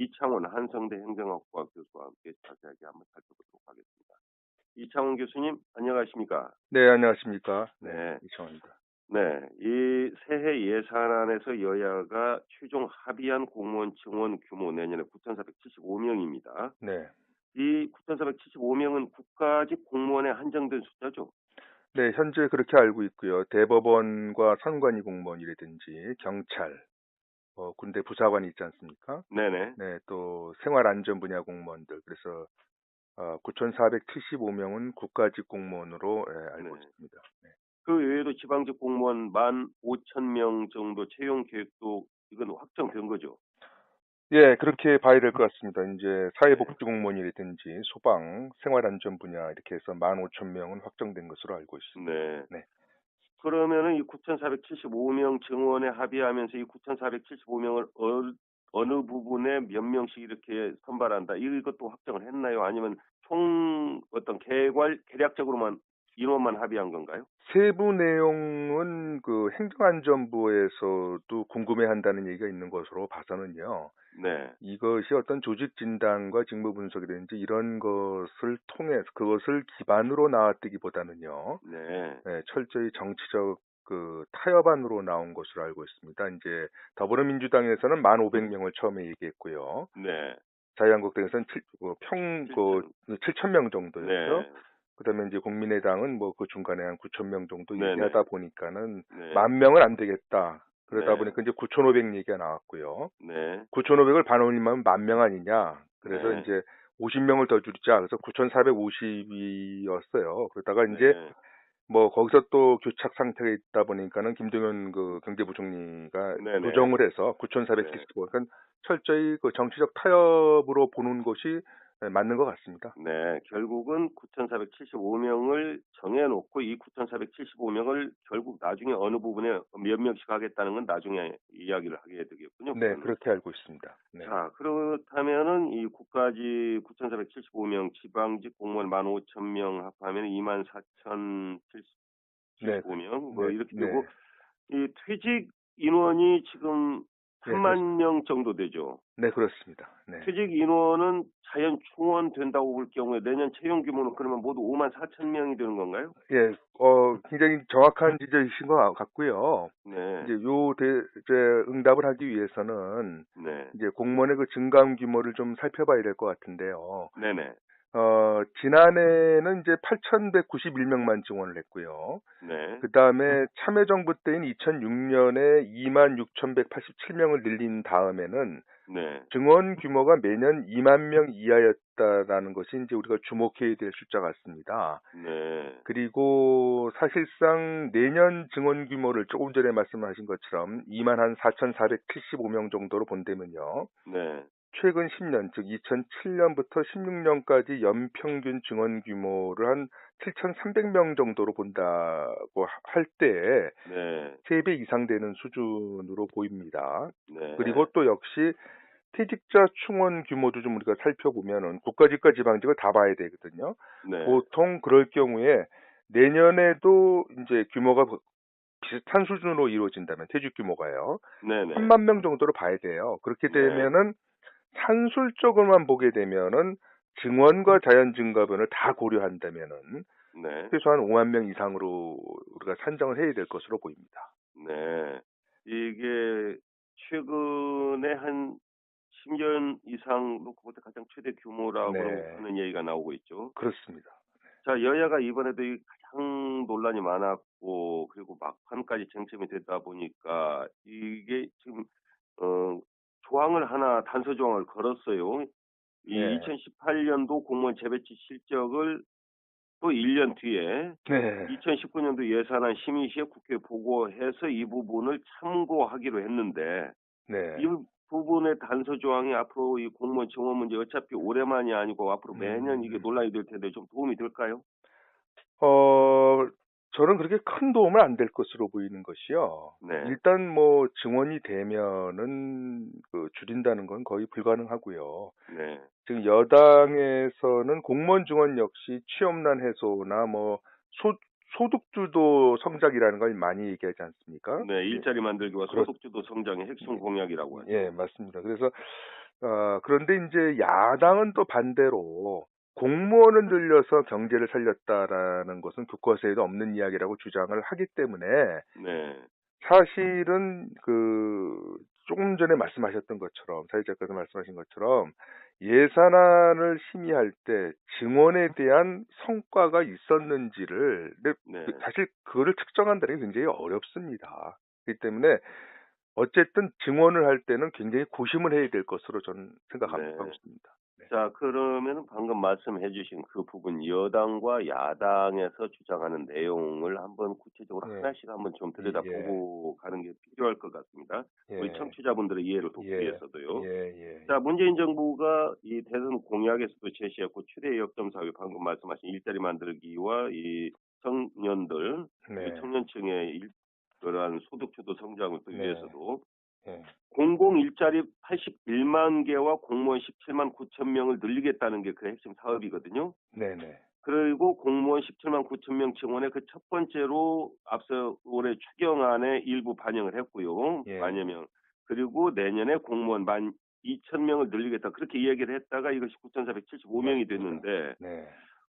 이창훈 한성대 행정학과 교수와 함께 자세하게 한번 살펴보도록 하겠습니다. 이창훈 교수님, 안녕하십니까? 네, 안녕하십니까. 네, 네. 이창훈입니다. 네. 이 새해 예산안에서 여야가 최종 합의한 공무원 증원 규모 내년에 9,475명입니다. 네. 이 9,475명은 국가직 공무원에 한정된 숫자죠? 네, 현재 그렇게 알고 있고요. 대법원과 선관위 공무원이라든지 경찰, 군대 부사관이 있지 않습니까? 네네. 네, 또 생활안전 분야 공무원들. 그래서 9,475명은 국가직 공무원으로 네. 알고 있습니다. 네. 그 외에도 지방직 공무원 15,000명 정도 채용 계획도 이건 확정된 거죠? 예, 그렇게 봐야 될 것 같습니다. 이제 네. 사회복지 공무원이라든지 소방, 생활안전 분야 이렇게 해서 15,000명은 확정된 것으로 알고 있습니다. 네. 네. 그러면은 이 9,475명 증원에 합의하면서 이 9,475명을 어느 부분에 몇 명씩 이렇게 선발한다. 이것도 확정을 했나요? 아니면 총 어떤 계략적으로만 인원만 합의한 건가요? 세부 내용은 그 행정안전부에서도 궁금해한다는 얘기가 있는 것으로 봐서는요. 네. 이것이 어떤 조직 진단과 직무 분석이라든지 이런 것을 통해서 그것을 기반으로 나왔다기보다는요. 네. 네, 철저히 정치적 그 타협안으로 나온 것으로 알고 있습니다. 이제 더불어민주당에서는 1,500명을 처음에 얘기했고요. 네. 자유한국당에서는 7천. 7,000명 정도였죠. 네. 그다음에 이제 국민의당은 뭐 그 중간에 한 9,000명 정도 네네. 얘기하다 보니까는 네. 10,000명은 안 되겠다. 그러다 네. 보니까 이제 9,500 얘기가 나왔고요. 네. 9,500을 반올림하면 10,000명 아니냐. 그래서 네. 이제 50명을 더 줄이자. 그래서 9,450이었어요. 그러다가 이제 네. 뭐 거기서 또 교착 상태가 있다 보니까는 김동연 그 경제부총리가 네네. 조정을 해서 네. 9,475. 그러니까 철저히 그 정치적 타협으로 보는 것이 맞는 것 같습니다. 네, 결국은 9,475명을 정해놓고 이 9,475명을 결국 나중에 어느 부분에 몇 명씩 하겠다는 건 나중에 이야기를 하게 되겠군요. 네, 그거는. 그렇게 알고 있습니다. 네. 자, 그렇다면은 이 국가직 9,475명, 지방직 공무원 15,000명 합하면 24,075명 뭐 네, 이렇게 네, 되고 이 퇴직 인원이 지금 네, 3만 명 정도 되죠. 네, 그렇습니다. 네. 퇴직 인원은 자연 충원된다고 볼 경우에 내년 채용 규모는 그러면 모두 5만 4천 명이 되는 건가요? 예, 굉장히 정확한 지적이신 것 같고요. 네, 이제 이제 응답을 하기 위해서는 네, 이제 공무원의 그 증감 규모를 좀 살펴봐야 될 것 같은데요. 네네, 지난해는 이제 8,191명만 증원을 했고요. 네, 그 다음에 참여정부 때인 2006년에 26,187명을 늘린 다음에는 네, 증원 규모가 매년 2만 명 이하였다라는 것이 이제 우리가 주목해야 될 숫자 같습니다. 네, 그리고 사실상 내년 증원 규모를 조금 전에 말씀하신 것처럼 2만 한 4,475명 정도로 본다면요. 네, 최근 10년, 즉 2007년부터 16년까지 연평균 증원 규모를 한 7,300명 정도로 본다고 할 때 네, 3배 이상 되는 수준으로 보입니다. 그리고 네, 또 역시 퇴직자 충원 규모도 좀 우리가 살펴보면은 국가직과 지방직을 다 봐야 되거든요. 네, 보통 그럴 경우에 내년에도 이제 규모가 비슷한 수준으로 이루어진다면 퇴직 규모가요. 네, 네, 3만 명 정도로 봐야 돼요. 그렇게 네, 되면은 산술적으로만 보게 되면은 증원과 자연 증가분을 다 고려한다면은 네, 최소한 5만 명 이상으로 우리가 산정을 해야 될 것으로 보입니다. 네. 이게 최근에 한 10년 이상 놓고 가장 최대 규모라고 네, 하는 얘기가 나오고 있죠. 그렇습니다. 자, 여야가 이번에도 이 가장 논란이 많았고, 그리고 막판까지 쟁점이 되다 보니까, 이게 지금, 어, 조항을 하나, 단서 조항을 걸었어요. 이 네, 2018년도 공무원 재배치 실적을 또 1년 뒤에 네, 2019년도 예산안 심의 시에 국회에 보고해서 이 부분을 참고하기로 했는데, 이 네. 부분의 단서 조항이 앞으로 이 공무원 증원 문제 어차피 올해만이 아니고 앞으로 매년 이게 음, 논란이 될 텐데 좀 도움이 될까요? 어, 저는 그렇게 큰 도움은 안 될 것으로 보이는 것이요. 네. 일단 뭐 증원이 되면은 그 줄인다는 건 거의 불가능하고요. 네. 지금 여당에서는 공무원 증원 역시 취업난 해소나 뭐 소득주도 성장이라는 걸 많이 얘기하지 않습니까? 네. 예, 일자리 만들기와 그렇, 소득주도 성장의 핵심 공약이라고 예, 하죠. 맞습니다. 그래서 그런데 이제 야당은 또 반대로 공무원을 늘려서 경제를 살렸다라는 것은 교과서에도 없는 이야기라고 주장을 하기 때문에 네. 사실은 조금 전에 말씀하셨던 것처럼 사회자께서 말씀하신 것처럼 예산안을 심의할 때 증언에 대한 성과가 있었는지를 네. 사실 그거를 측정한다는 게 굉장히 어렵습니다. 그렇기 때문에 어쨌든 증언을 할 때는 굉장히 고심을 해야 될 것으로 저는 생각하고 네. 있습니다. 네. 자, 그러면 방금 말씀해 주신 그 부분 여당과 야당에서 주장하는 내용을 한번 구체적으로 예, 하나씩 한번 좀 예, 들여다보고 가는 게 필요할 것 같습니다. 우리 예, 청취자분들의 이해를 돕기 예, 위해서도요. 예, 자, 문재인 정부가 이 대선 공약에서도 제시했고 최대 역점 사회 방금 말씀하신 일자리 만들기와 이 청년들, 이 네, 청년층의 그러한 소득 주도 성장을 또 네, 위해서도 예, 공공 일자리 81만 개와 공무원 17만 9천 명을 늘리겠다는 게 그 핵심 사업이거든요. 네. 그리고 공무원 17만 9천 명 증원에 그 첫 번째로 앞서 올해 추경안에 일부 반영을 했고요. 예, 만여 명. 그리고 내년에 공무원 12,000명을 늘리겠다. 그렇게 이야기를 했다가 이것이 9,475명이 맞습니다. 됐는데 네.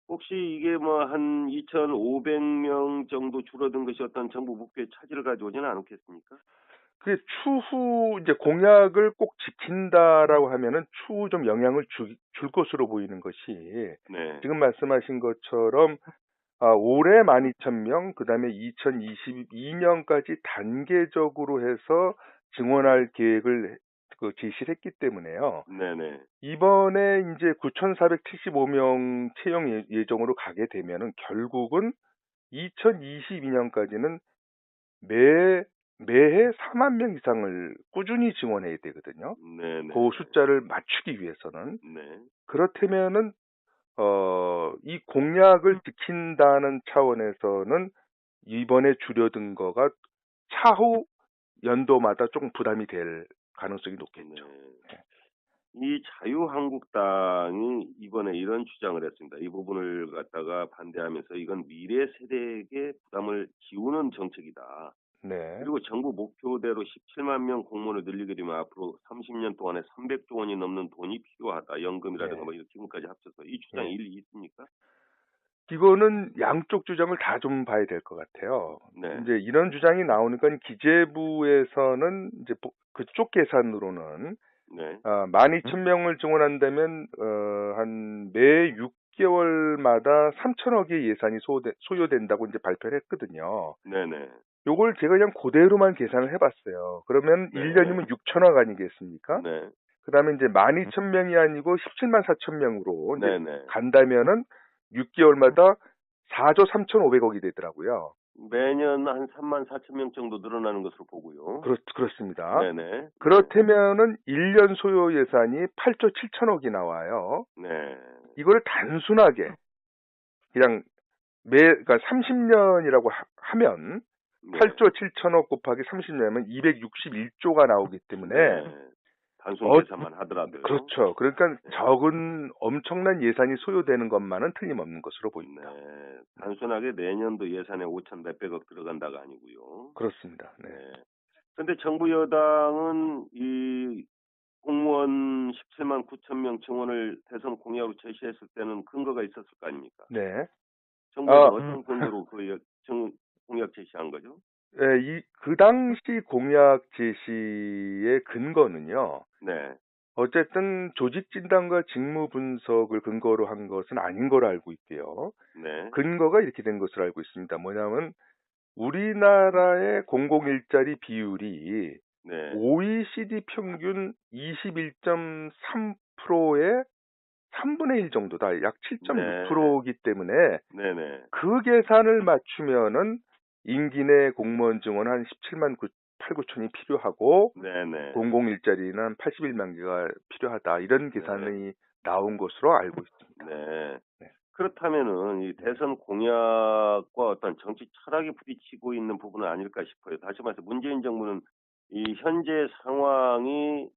혹시 이게 뭐 한 2,500명 정도 줄어든 것이 어떤 정부 목표의 차질을 가져오지는 않겠습니까? 그 추후 이제 공약을 꼭 지킨다라고 하면은 추후 좀 영향을 줄 것으로 보이는 것이 네. 지금 말씀하신 것처럼 올해 12,000명, 그다음에 2022년까지 단계적으로 해서 증원할 계획을 제시를 했기 때문에요. 네네. 이번에 이제 9,475명 채용 예정으로 가게 되면은 결국은 2022년까지는 매해 4만 명 이상을 꾸준히 증원해야 되거든요. 네네. 그 숫자를 맞추기 위해서는. 네. 그렇다면은 이 공약을 지킨다는 차원에서는 이번에 줄여든 거가 차후 연도마다 조금 부담이 될 가능성이 높겠죠. 네. 이 자유한국당이 이번에 이런 주장을 했습니다. 이 부분을 갖다가 반대하면서 이건 미래 세대에게 부담을 지우는 정책이다. 네. 그리고 정부 목표대로 17만 명 공무원을 늘리게 되면 앞으로 30년 동안에 300조 원이 넘는 돈이 필요하다. 연금이라든가 예. 뭐 이런 기금까지 합쳐서 이 주장에 예. 일리 있습니까? 이거는 양쪽 주장을 다 좀 봐야 될 것 같아요. 네. 이제 이런 주장이 나오니까 기재부에서는 이제 그쪽 계산으로는 네. 12,000명을 증원한다면 한 매 6개월마다 3천억의 예산이 소요된다고 이제 발표를 했거든요. 네네. 요걸 제가 그냥 그대로만 계산을 해봤어요. 그러면 네. 1년이면 6천억 아니겠습니까? 네. 그다음에 이제 12,000명이 아니고 17만 4천 명으로 이제 네네. 간다면은 6개월마다 4조 3,500억이 되더라고요. 매년 한 3만 4천 명 정도 늘어나는 것으로 보고요. 그렇습니다. 네네. 네. 그렇다면은 1년 소요 예산이 8조 7천억이 나와요. 네. 이걸 단순하게 그냥 그러니까 30년이라고 하면 네. 8조 7천억 곱하기 30년이면 261조가 나오기 때문에 네. 단순 어, 계산만 하더라도요. 그렇죠. 그러니까 네. 적은 엄청난 예산이 소요되는 것만은 틀림없는 것으로 보입니다. 네. 단순하게 내년도 예산에 5천 몇백억 들어간다가 아니고요. 그렇습니다. 네. 네. 근데 정부 여당은 이 공무원 17만 9천 명 증원을 대선 공약으로 제시했을 때는 근거가 있었을 거 아닙니까? 네. 정부에서 어떤 근거로 공약 제시한 거죠? 네, 그 당시 공약 제시의 근거는요. 네. 어쨌든 조직 진단과 직무 분석을 근거로 한 것은 아닌 걸로 알고 있고요. 네. 근거가 이렇게 된 것으로 알고 있습니다. 뭐냐면 우리나라의 공공일자리 비율이 네. OECD 평균 21.3%의 3분의 1 정도다. 약 네. 7.6%이기 때문에 네네. 그 계산을 맞추면은 임기 내 공무원 증원 한 17만 8, 9천이 필요하고 네네. 공공일자리는 한 81만 개가 필요하다. 이런 네. 계산이 나온 것으로 알고 있습니다. 네. 네. 그렇다면은 이 대선 공약과 어떤 정치 철학이 부딪히고 있는 부분은 아닐까 싶어요. 다시 말해서 문재인 정부는 이 현재 상황이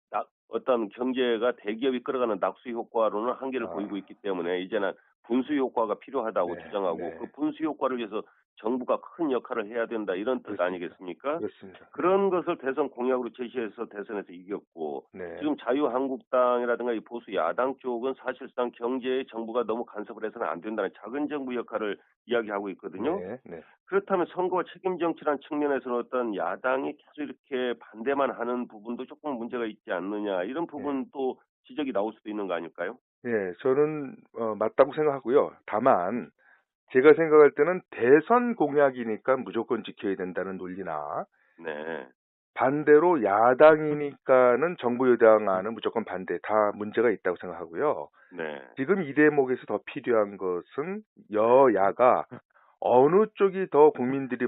어떤 경제가 대기업이 끌어가는 낙수 효과로는 한계를 아, 보이고 있기 때문에 이제는 분수 효과가 필요하다고 네, 주장하고 네, 그 분수 효과를 위해서 정부가 큰 역할을 해야 된다 이런 뜻 그렇습니다. 아니겠습니까? 그렇습니다. 그런 것을 대선 공약으로 제시해서 대선에서 이겼고 네. 지금 자유한국당이라든가 이 보수 야당 쪽은 사실상 경제에 정부가 너무 간섭을 해서는 안 된다는 작은 정부 역할을 이야기하고 있거든요. 네. 네. 그렇다면 선거와 책임 정치란 측면에서는 어떤 야당이 계속 이렇게 반대만 하는 부분도 조금 문제가 있지 않느냐 이런 부분도 지적이 나올 수도 있는 거 아닐까요? 예, 저는 맞다고 생각하고요. 다만 제가 생각할 때는 대선 공약이니까 무조건 지켜야 된다는 논리나 네, 반대로 야당이니까는 정부 여당안은 무조건 반대 다 문제가 있다고 생각하고요. 네, 지금 이 대목에서 더 필요한 것은 여야가 어느 쪽이 더 국민들이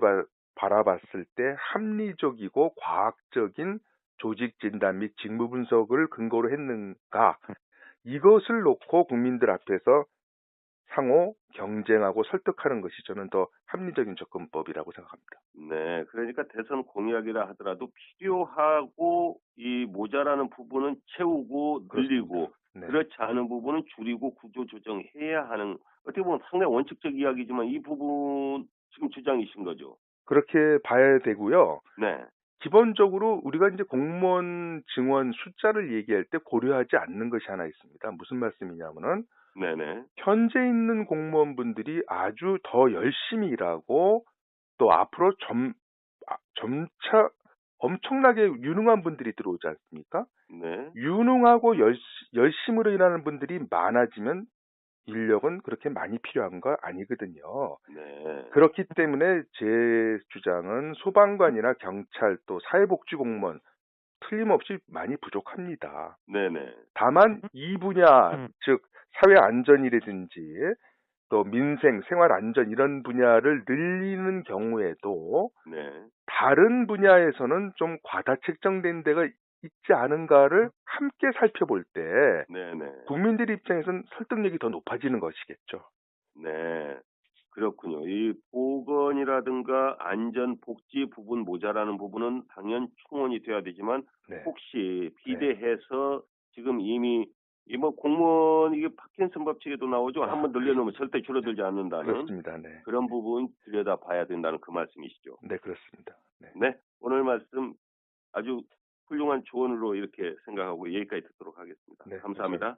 바라봤을 때 합리적이고 과학적인 조직 진단 및 직무 분석을 근거로 했는가 이것을 놓고 국민들 앞에서 상호 경쟁하고 설득하는 것이 저는 더 합리적인 접근법이라고 생각합니다. 네. 그러니까 대선 공약이라 하더라도 필요하고 이 모자라는 부분은 채우고 늘리고 네. 그렇지 않은 부분은 줄이고 구조 조정해야 하는 어떻게 보면 상당히 원칙적 이야기지만 이 부분 지금 주장이신 거죠. 그렇게 봐야 되고요. 네. 기본적으로 우리가 이제 공무원 증원 숫자를 얘기할 때 고려하지 않는 것이 하나 있습니다. 무슨 말씀이냐면은 네네. 현재 있는 공무원분들이 아주 더 열심히 일하고 또 앞으로 점차 엄청나게 유능한 분들이 들어오지 않습니까? 네. 유능하고 열심으로 일하는 분들이 많아지면 인력은 그렇게 많이 필요한 거 아니거든요. 네. 그렇기 때문에 제 주장은 소방관이나 경찰 또 사회복지 공무원 틀림없이 많이 부족합니다. 네네. 다만 이 분야 즉 사회 안전이라든지 또 민생 생활 안전 이런 분야를 늘리는 경우에도 네. 다른 분야에서는 좀 과다 책정된 데가 있지 않은가를 함께 살펴볼 때 네네. 국민들 입장에서는 설득력이 더 높아지는 것이겠죠. 네. 그렇군요. 이 보건이라든가 안전, 복지 부분 모자라는 부분은 당연 충원이 돼야 되지만 네. 혹시 비대해서 지금 이미 이 뭐 공무원 이게 파킨슨 법칙에도 나오죠. 한번 늘려놓으면 절대 줄어들지 않는다는 그렇습니다. 네. 그런 부분 들여다봐야 된다는 그 말씀이시죠. 네, 그렇습니다. 네. 네. 오늘 말씀 아주 훌륭한 조언으로 이렇게 생각하고 여기까지 듣도록 하겠습니다. 네, 감사합니다.